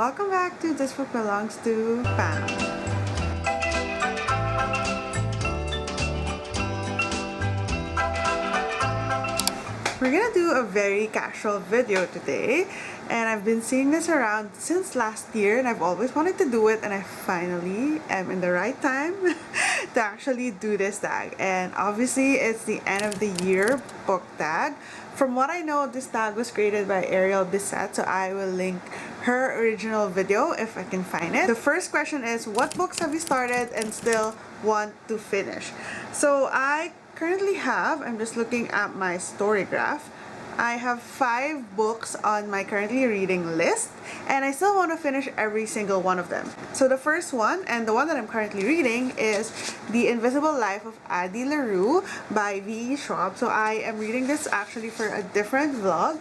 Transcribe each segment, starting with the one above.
Welcome back to This Book Belongs to Pam. We're gonna do a very casual video today, and I've been seeing this around since last year and I've always wanted to do it, and I finally am in the right time to actually do this tag. And obviously it's the end of the year book tag. From what I know, this tag was created by Ariel Bissett, so I will link her original video if I can find it. The first question is, what books have you started and still want to finish? So I currently have, I'm just looking at my story graph, I have 5 books on my currently reading list, and I still want to finish every single one of them. So the first one, and the one that I'm currently reading, is The Invisible Life of Addie LaRue by V.E. Schwab. So I am reading this actually for a different vlog.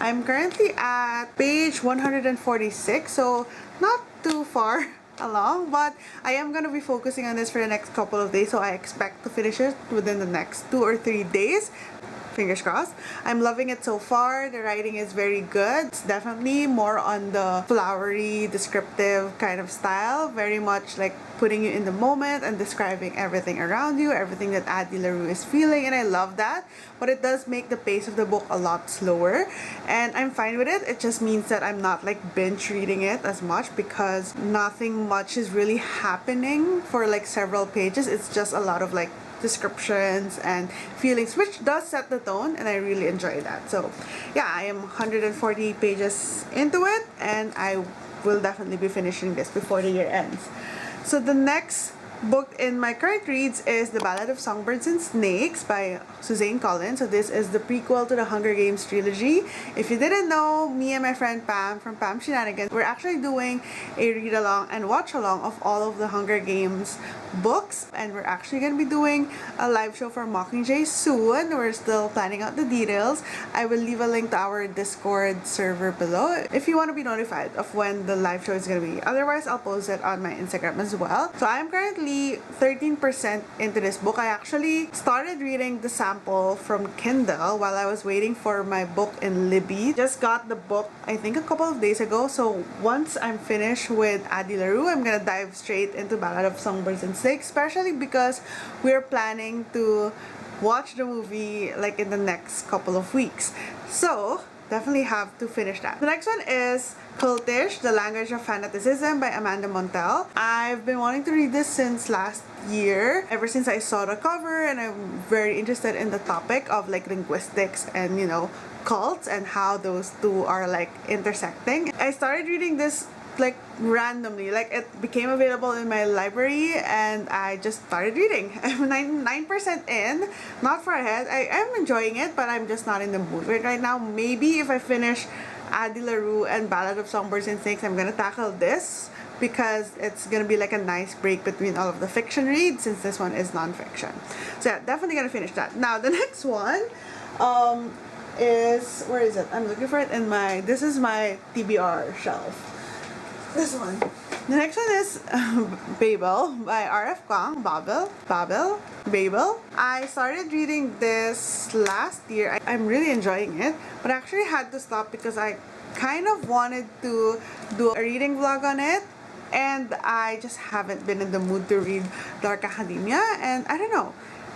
I'm currently at page 146, so not too far along, but I am going to be focusing on this for the next couple of days, so I expect to finish it within the next 2 or 3 days. Fingers crossed. I'm loving it so far. The writing is very good. It's definitely more on the flowery, descriptive kind of style. Very much like putting you in the moment and describing everything around you, everything that Addie LaRue is feeling, and I love that. But it does make the pace of the book a lot slower, and I'm fine with it. It just means that I'm not like binge reading it as much because nothing much is really happening for like several pages. It's just a lot of like descriptions and feelings, which does set the tone, and I really enjoy that. So yeah, I am 140 pages into it, and I will definitely be finishing this before the year ends. So the next book in my current reads is The Ballad of Songbirds and Snakes by Suzanne Collins. So this is the prequel to the Hunger Games trilogy. If you didn't know, me and my friend Pam from Pam Shenanigans, we're actually doing a read along and watch along of all of the Hunger Games books, and we're actually going to be doing a live show for Mockingjay soon. We're still planning out the details. I will leave a link to our Discord server below if you want to be notified of when the live show is going to be. Otherwise, I'll post it on my Instagram as well. So I'm currently 13% into this book. I actually started reading the sample from Kindle while I was waiting for my book in Libby. Just got the book I think a couple of days ago, so once I'm finished with Addie LaRue, I'm gonna dive straight into Ballad of Songbirds and Snakes, especially because we're planning to watch the movie like in the next couple of weeks. So definitely have to finish that. The next one is Cultish, The Language of Fanaticism by Amanda Montell. I've been wanting to read this since last year, ever since I saw the cover, and I'm very interested in the topic of like linguistics and, you know, cults and how those two are like intersecting. I started reading this like randomly, like it became available in my library and I just started reading. I'm 9% in, not far ahead. I am enjoying it, but I'm just not in the mood right now. Maybe if I finish Addie LaRue and Ballad of Songbirds and Snakes, I'm gonna tackle this because it's gonna be like a nice break between all of the fiction reads, since this one is non-fiction. So yeah, definitely gonna finish that. Now the next one is, where is it? I'm looking for it in my, this is my TBR shelf. This one. The next one is Babel by R.F. Kuang. Babel. I started reading this last year. I'm really enjoying it, but I actually had to stop because I kind of wanted to do a reading vlog on it, and I just haven't been in the mood to read Dark Academia, and I don't know.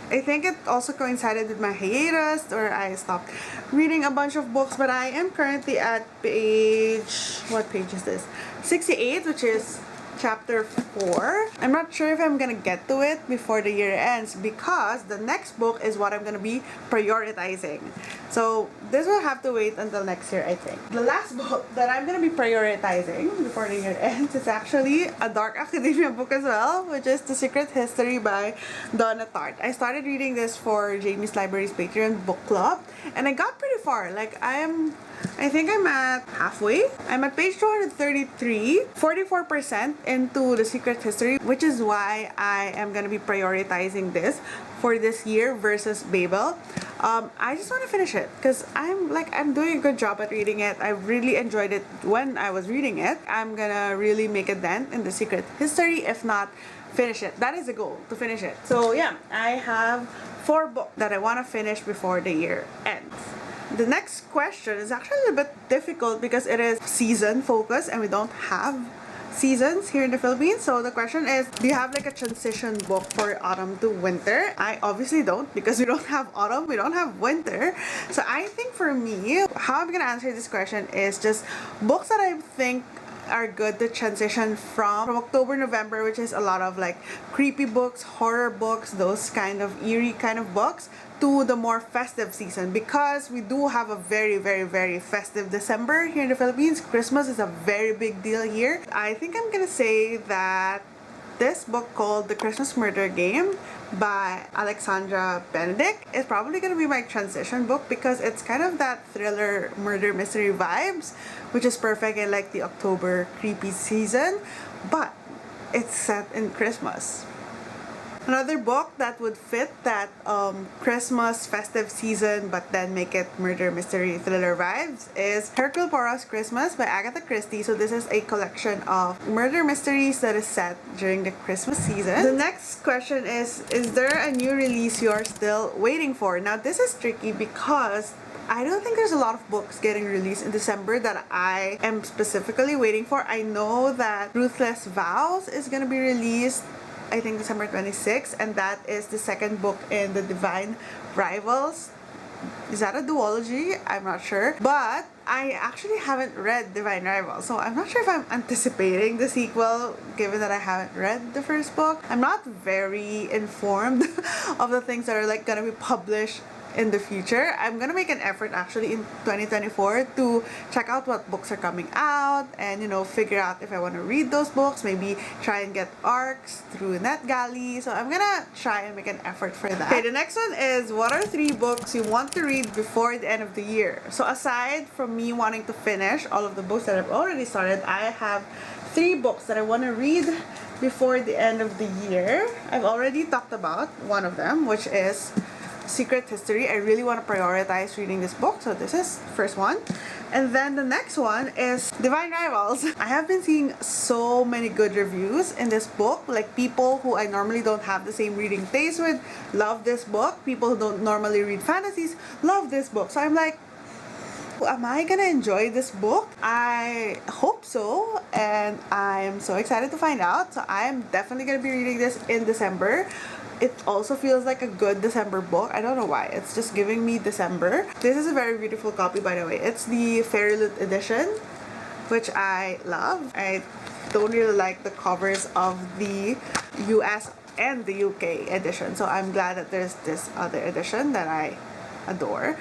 I think it also coincided with my hiatus, or I stopped reading a bunch of books, but I am currently at page, what page is this? 68, which is chapter 4. I'm not sure if I'm gonna get to it before the year ends because the next book is what I'm gonna be prioritizing. So this will have to wait until next year, I think. The last book that I'm gonna be prioritizing before the year ends is actually a Dark Academia book as well, which is The Secret History by Donna Tartt. I started reading this for Jamie's Library's Patreon book club, and I got pretty far. Like I think I'm at halfway. I'm at page 233, 44% into The Secret History, which is why I am going to be prioritizing this for this year versus Babel. I just want to finish it because I'm doing a good job at reading it. I really enjoyed it when I was reading it. I'm gonna really make a dent in The Secret History, if not finish it. That is the goal, to finish it. So yeah, I have 4 books that I want to finish before the year ends. The next question is actually a little bit difficult because it is season focused and we don't have seasons here in the Philippines. So the question is, do you have like a transition book for autumn to winter? I obviously don't, because we don't have autumn, we don't have winter. So I think for me, how I'm gonna answer this question is just books that I think are good to transition from October, November, which is a lot of like creepy books, horror books, those kind of eerie kind of books, to the more festive season, because we do have a very, very, very festive December here in the Philippines. Christmas is a very big deal here. I think I'm gonna say that this book called The Christmas Murder Game by Alexandra Benedict is probably going to be my transition book, because it's kind of that thriller murder mystery vibes, which is perfect in like the October creepy season, but it's set in Christmas. Another book that would fit that Christmas festive season but then make it murder mystery thriller vibes is Hercule Poirot's Christmas by Agatha Christie. So this is a collection of murder mysteries that is set during the Christmas season. The next question is there a new release you're still waiting for? Now this is tricky because I don't think there's a lot of books getting released in December that I am specifically waiting for. I know that Ruthless Vows is gonna be released, I think, December 26th, and that is the second book in the Divine Rivals. Is that a duology? I'm not sure. But I actually haven't read Divine Rivals, so I'm not sure if I'm anticipating the sequel, given that I haven't read the first book. I'm not very informed of the things that are like gonna be published in the future. I'm gonna make an effort actually in 2024 to check out what books are coming out and, you know, figure out if I want to read those books, maybe try and get ARCs through NetGalley. So I'm gonna try and make an effort for that. Okay, the next one is, what are 3 books you want to read before the end of the year? So aside from me wanting to finish all of the books that I've already started, I have 3 books that I want to read before the end of the year. I've already talked about one of them, which is Secret History. I really want to prioritize reading this book, so this is the first one. And then the next one is Divine Rivals. I have been seeing so many good reviews in this book. Like, people who I normally don't have the same reading taste with love this book. People who don't normally read fantasies love this book. So I'm like, am I gonna enjoy this book? I hope so, and I'm so excited to find out. So I'm definitely gonna be reading this in December. It also feels like a good December book. I don't know why. It's just giving me December. This is a very beautiful copy, by the way. It's the Fairylit edition, which I love. I don't really like the covers of the US and the UK edition, so I'm glad that there's this other edition that I adore.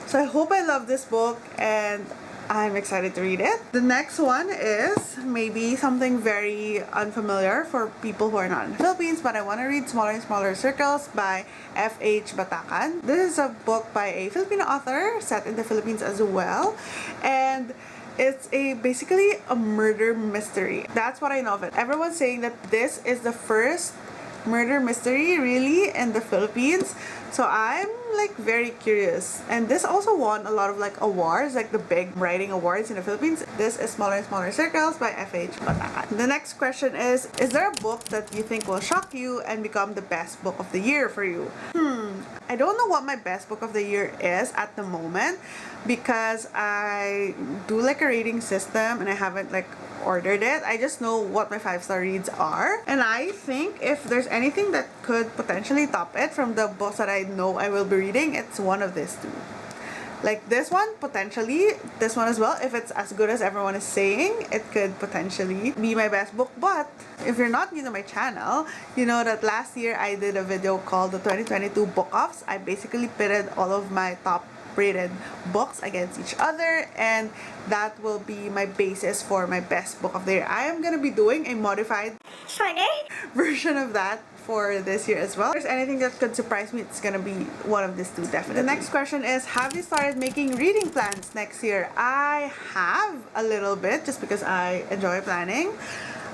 So I hope I love this book, and I'm excited to read it. The next one is maybe something very unfamiliar for people who are not in the Philippines, but I want to read Smaller and Smaller Circles by F.H. Batacan. This is a book by a Filipino author set in the Philippines as well, and it's basically a murder mystery. That's what I know of it. Everyone's saying that this is the first murder mystery really in the Philippines, so I'm like very curious. And this also won a lot of like awards, like the big writing awards in the Philippines. This is Smaller and Smaller Circles by F.H. Batacan. The next question is there a book that you think will shock you and become the best book of the year for you? I don't know what my best book of the year is at the moment, because I do like a rating system and I haven't like ordered it. I just know what my 5-star reads are, and I think if there's anything that could potentially top it from the books that I know I will be reading, it's one of these two. Like this one, potentially, this one as well. If it's as good as everyone is saying, it could potentially be my best book. But if you're not new to my channel, you know that last year I did a video called the 2022 Book Offs. I basically pitted all of my top rated books against each other, and that will be my basis for my best book of the year. I am gonna be doing a modified version of that for this year as well. If there's anything that could surprise me, it's gonna be one of these two, definitely. The next question is, have you started making reading plans next year? I have a little bit, just because I enjoy planning.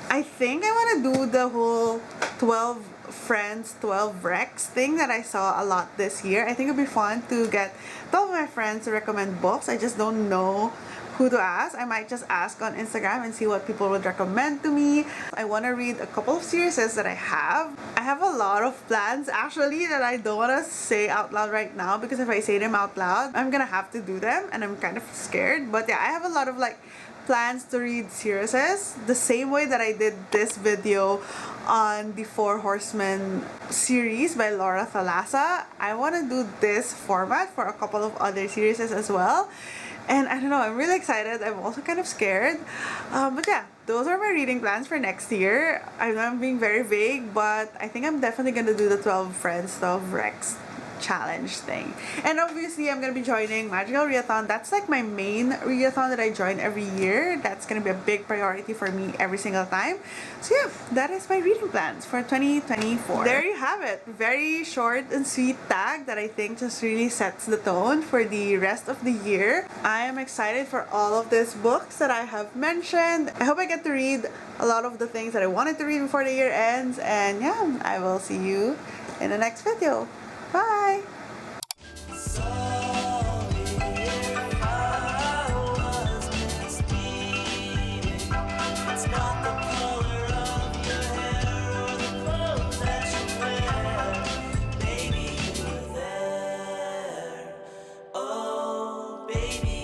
I think I want to do the whole 12 friends, 12 recs thing that I saw a lot this year. I think it'd be fun to get 12 of my friends to recommend books. I just don't know who to ask. I might just ask on Instagram and see what people would recommend to me. I want to read a couple of series that I have. I have a lot of plans actually that I don't want to say out loud right now, because if I say them out loud, I'm gonna have to do them and I'm kind of scared. But yeah, I have a lot of like plans to read series the same way that I did this video on the Four Horsemen series by Laura Thalassa. I want to do this format for a couple of other series as well. And I don't know, I'm really excited. I'm also kind of scared. But yeah, those are my reading plans for next year. I know I'm being very vague, but I think I'm definitely gonna do the 12 Friends, 12 Rex challenge thing. And obviously I'm gonna be joining Magical Readathon. That's like my main readathon that I join every year. That's gonna be a big priority for me every single time. So yeah, that is my reading plans for 2024. There you have it. Very short and sweet tag that I think just really sets the tone for the rest of the year. I am excited for all of these books that I have mentioned. I hope I get to read a lot of the things that I wanted to read before the year ends. And yeah, I will see you in the next video. Bye! Baby